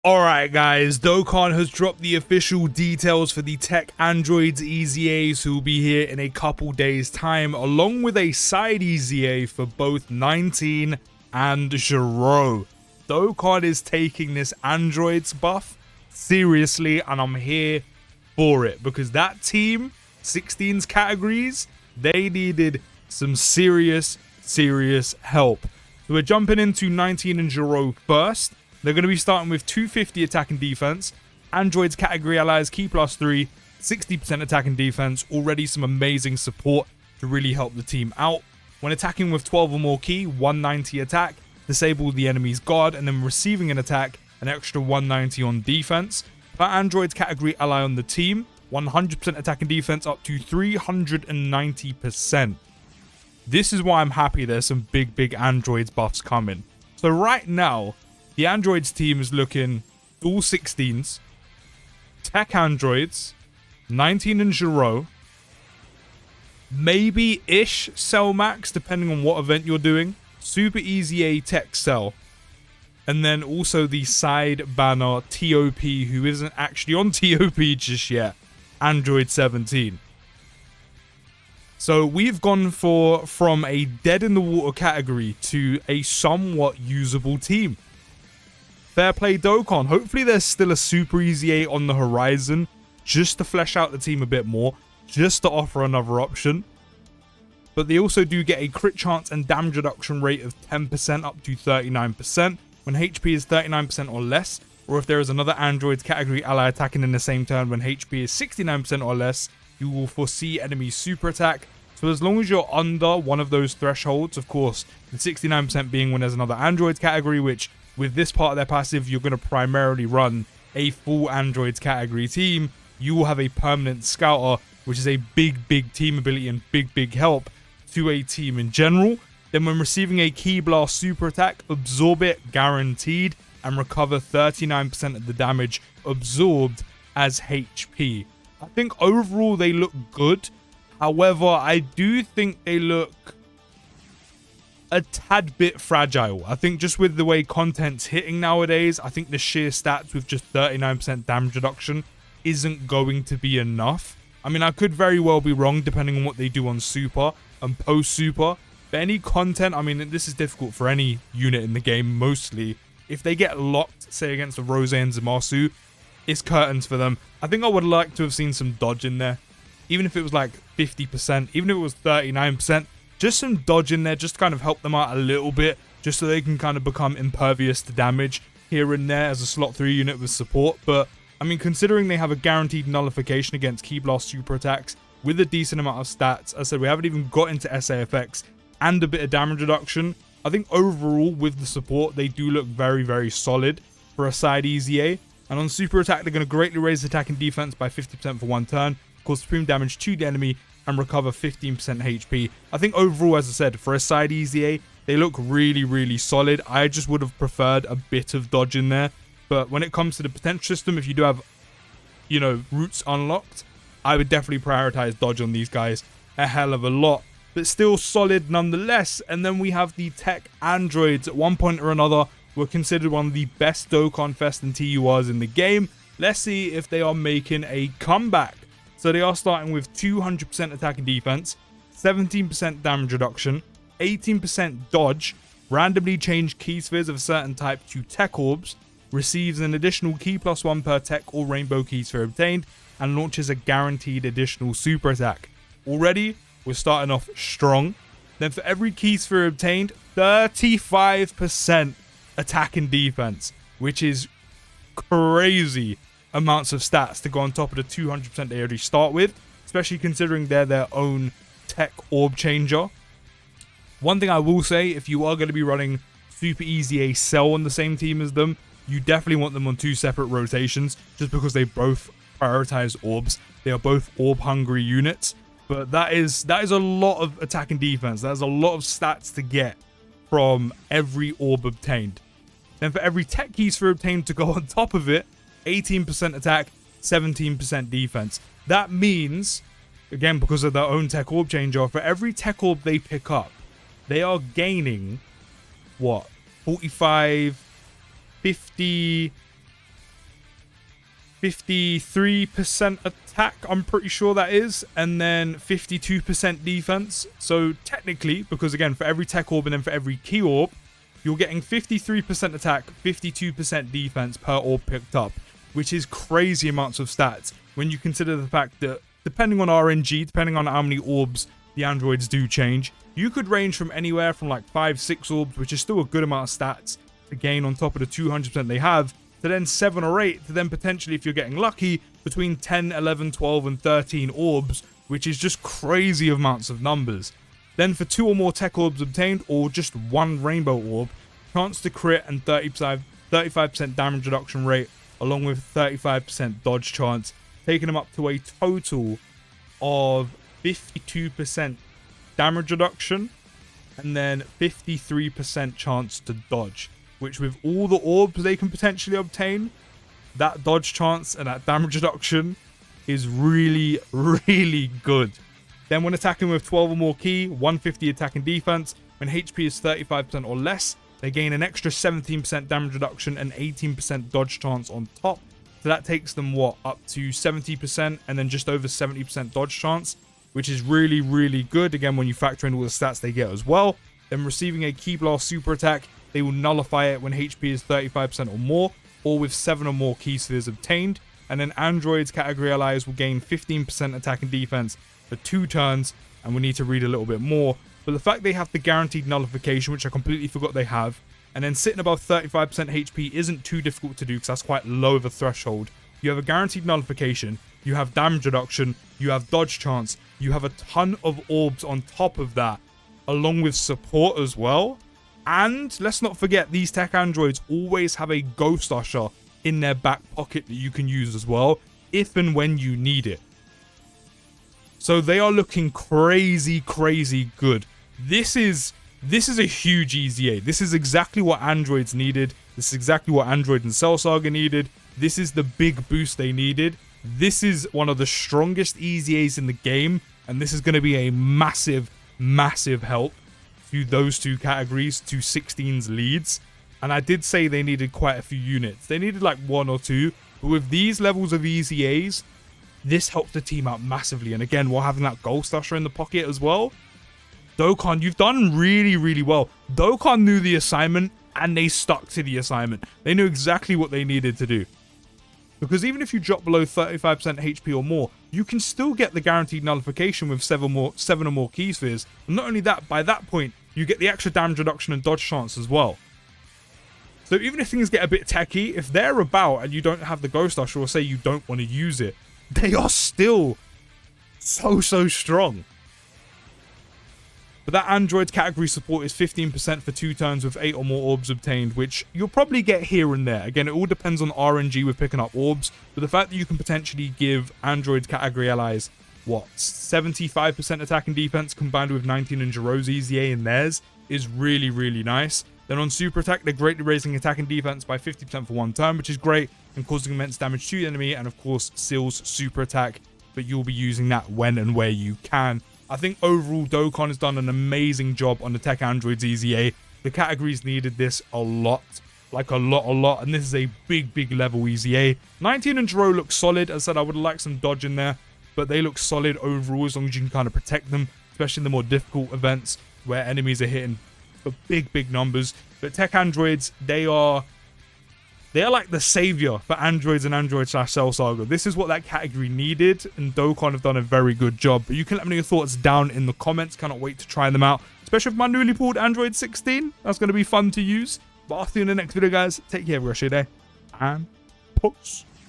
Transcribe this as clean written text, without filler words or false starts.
Alright guys, Dokkan has dropped the official details for the TEQ Androids EZAs who will be here in a couple days time, along with a side EZA for both 19 and Gero. Dokkan is taking this Androids buff seriously, and I'm here for it because that team, 16's categories, they needed some serious help. So we're jumping into 19 and Gero first. They're going to be starting with 250 attack and defense, Androids category allies key +3, 60% attack and defense, already some amazing support to really help the team out. When attacking with 12 or more key, 190 attack, disable the enemy's guard, and then receiving an attack, an extra 190 on defense. Per Androids category ally on the team, 100% attack and defense up to 390%. This is why I'm happy there's some big Androids buffs coming. So right now, the Androids team is looking all 16s, TEQ Androids, 19 and Gero, maybe-ish Cell Max, depending on what event you're doing, Super EZA TEQ Cell, and then also the side banner TOP, who isn't actually on TOP just yet, Android 17. So we've gone from a dead-in-the-water category to a somewhat usable team. Fair play Dokkan. Hopefully there's still a Super EZA on the horizon just to flesh out the team a bit more, just to offer another option. But they also do get a crit chance and damage reduction rate of 10% up to 39% when HP is 39% or less, or if there is another Androids category ally attacking in the same turn when HP is 69% or less, you will foresee enemy super attack. So as long as you're under one of those thresholds, of course, the 69% being when there's another Androids category, which with this part of their passive, you're going to primarily run a full Androids category team. You will have a permanent scouter, which is a big team ability and big help to a team in general. Then when receiving a Ki Blast super attack, absorb it guaranteed and recover 39% of the damage absorbed as HP. I think overall they look good. However, I do think they look a tad bit fragile. I think just with the way content's hitting nowadays, I think the sheer stats with just 39% damage reduction isn't going to be enough. I mean, I could very well be wrong depending on what they do on Super and post-Super. But any content, I mean, this is difficult for any unit in the game mostly. If they get locked, say against the Rose and Zamasu, it's curtains for them. I think I would like to have seen some dodge in there. Even if it was like 50%, even if it was 39%, just some dodge in there, just to kind of help them out a little bit, just so they can kind of become impervious to damage here and there as a slot 3 unit with support. But, I mean, considering they have a guaranteed nullification against Ki Blast super attacks with a decent amount of stats, as I said, we haven't even got into SAFX and a bit of damage reduction. I think overall, with the support, they do look very solid for a side EZA. And on super attack, they're going to greatly raise attack and defense by 50% for one turn, cause supreme damage to the enemy, and recover 15% HP. I think overall, as I said, for a side EZA, they look really solid. I just would have preferred a bit of dodge in there. But when it comes to the potential system, if you do have, you know, routes unlocked, I would definitely prioritize dodge on these guys a hell of a lot. But still solid nonetheless. And then we have the TEQ Androids. At one point or another, were considered one of the best Dokkan Fest and TURs in the game. Let's see if they are making a comeback. So they are starting with 200% attack and defense, 17% damage reduction, 18% dodge, randomly change key spheres of a certain type to TEQ orbs, receives an additional key +1 per TEQ or rainbow key sphere obtained, and launches a guaranteed additional super attack. Already, we're starting off strong. Then for every key sphere obtained, 35% attack and defense, which is crazy amounts of stats to go on top of the 200% they already start with, especially considering they're their own TEQ orb changer. One thing I will say, if you are going to be running Super EZA Cell on the same team as them, you definitely want them on 2 separate rotations, just because they both prioritize orbs. They are both orb hungry units, but that is a lot of attack and defense. That's a lot of stats to get from every orb obtained. Then for every TEQ key sphere obtained to go on top of it, 18% attack, 17% defense. That means, again, because of their own TEQ orb changer, for every TEQ orb they pick up, they are gaining, what, 45, 50, 53% attack, I'm pretty sure that is, and then 52% defense. So technically, because again, for every tech orb and then for every key orb, you're getting 53% attack, 52% defense per orb picked up, which is crazy amounts of stats when you consider the fact that depending on RNG, depending on how many orbs the androids do change, you could range from anywhere from like 5-6 orbs, which is still a good amount of stats to gain on top of the 200% they have, to then 7 or 8, to then potentially, if you're getting lucky, between 10, 11, 12 and 13 orbs, which is just crazy amounts of numbers. Then for 2 or more tech orbs obtained, or just 1 rainbow orb, chance to crit and 35% damage reduction rate, along with 35% dodge chance, taking them up to a total of 52% damage reduction, and then 53% chance to dodge, which with all the orbs they can potentially obtain, that dodge chance and that damage reduction is really, really good. Then when attacking with 12 or more key, 150 attack and defense, when HP is 35% or less, they gain an extra 17% damage reduction and 18% dodge chance on top. So that takes them, what, up to 70% and then just over 70% dodge chance, which is really, really good. Again, when you factor in all the stats they get as well. Then receiving a Ki Blast super attack, they will nullify it when HP is 35% or more, or with 7 or more key spheres obtained. And then androids category allies will gain 15% attack and defense for 2 turns, and we need to read a little bit more. But the fact they have the guaranteed nullification, which I completely forgot they have, and then sitting above 35% HP isn't too difficult to do because that's quite low of a threshold. You have a guaranteed nullification, you have damage reduction, you have dodge chance, you have a ton of orbs on top of that, along with support as well. And let's not forget, these tech androids always have a ghost usher in their back pocket that you can use as well, if and when you need it. So they are looking crazy, crazy good. This is a huge EZA. This is exactly what androids needed. This is exactly what Android and Cell Saga needed. This is the big boost they needed. This is one of the strongest EZAs in the game, and this is going to be a massive, massive help to those 2 categories, to 16's leads. And I did say they needed quite a few units. They needed like 1 or 2, but with these levels of EZAs, this helped the team out massively. And again, while having that Ghost Usher in the pocket as well, Dokkan, you've done really, really well. Dokkan knew the assignment and they stuck to the assignment. They knew exactly what they needed to do. Because even if you drop below 35% HP or more, you can still get the guaranteed nullification with 7 or more key spheres. And not only that, by that point, you get the extra damage reduction and dodge chance as well. So even if things get a bit techie, if they're about and you don't have the Ghost Usher, or say you don't want to use it, they are still so strong. But that android category support is 15% for 2 turns with 8 or more orbs obtained, which you'll probably get here and there. Again, it all depends on RNG with picking up orbs, but the fact that you can potentially give android category allies, what, 75% attack and defense combined with 19 and Gero's EZA in theirs is really, really nice. Then on super attack, they're greatly raising attack and defense by 50% for 1 turn, which is great, and causing immense damage to the enemy, and of course, Seal's super attack, but you'll be using that when and where you can. I think overall, Dokkan has done an amazing job on the Tech Androids EZA. The categories needed this a lot. Like a lot. And this is a big level EZA. 19 and Gero look solid. As I said, I would like some dodge in there. But they look solid overall as long as you can kind of protect them. Especially in the more difficult events where enemies are hitting for big numbers. But Tech Androids, they are like the savior for androids and Android/Cell Saga. This is what that category needed, and Dokkan have done a very good job. But you can let me know your thoughts down in the comments. Cannot wait to try them out, especially with my newly pulled Android 16. That's going to be fun to use. But I'll see you in the next video, guys. Take care, have a great day, and peace.